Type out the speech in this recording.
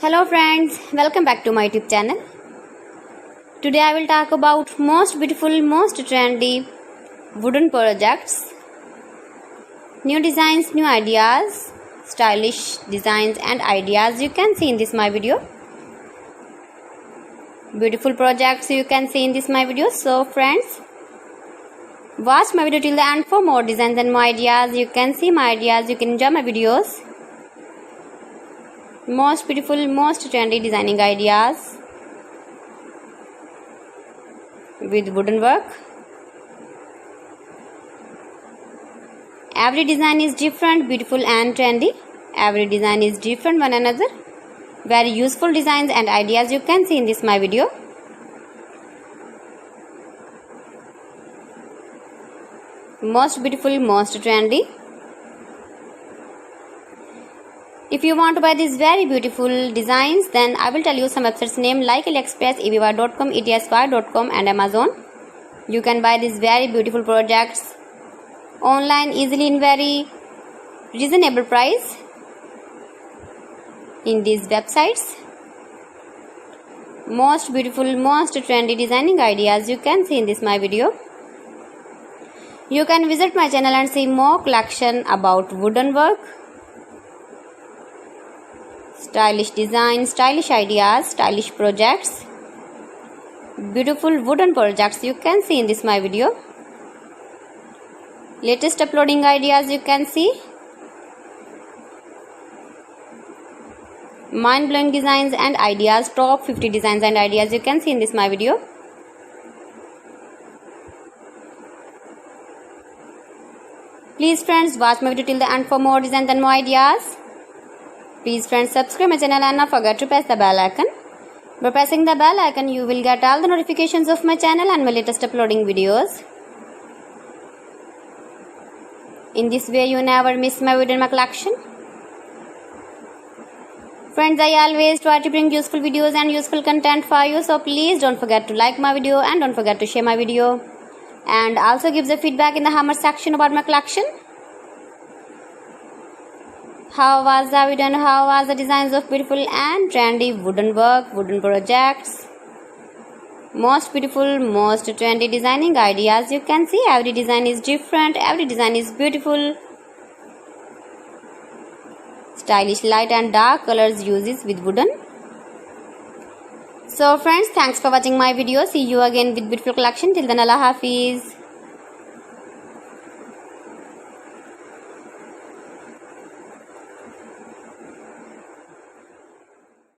Hello friends, welcome back to my YouTube channel. Today I will talk about most beautiful, most trendy wooden projects, new designs, new ideas, stylish designs and ideas you can see in this my video. Beautiful projects you can see in this my video. So friends, watch my video till the end for more designs and more ideas. You can see my ideas, you can enjoy my videos. Most beautiful, most trendy designing ideas with wooden work. Every design is different, beautiful and trendy. Every design is different one another. Very useful designs and ideas you can see in this my video. Most beautiful, most trendy. If you want to buy these very beautiful designs, then I will tell you some websites name like AliExpress, eBay.com, etsy.com and Amazon. You can buy these very beautiful projects online easily in very reasonable price in these websites. Most beautiful, most trendy designing ideas you can see in this my video. You can visit my channel and see more collection about wooden work, stylish design, stylish ideas, stylish projects, beautiful wooden projects you can see in this my video. Latest uploading ideas you can see. Mind-blowing designs and ideas, top 50 designs and ideas you can see in this my video. Please friends, watch my video till the end for more designs and more ideas. Please friends, subscribe my channel and not forget to press the bell icon. By pressing the bell icon, you will get all the notifications of my channel and my latest uploading videos. In this way, you never miss my video in my collection. Friends, I always try to bring useful videos and useful content for you. So please don't forget to like my video and don't forget to share my video. And also give the feedback in the comment section about my collection. How was the video and how was the designs of beautiful and trendy wooden work, wooden projects? Most beautiful, most trendy designing ideas you can see. Every design is different, every design is beautiful. Stylish light and dark colors uses with wooden. So friends, thanks for watching my video. See you again with beautiful collection. Till then, Allah Hafiz.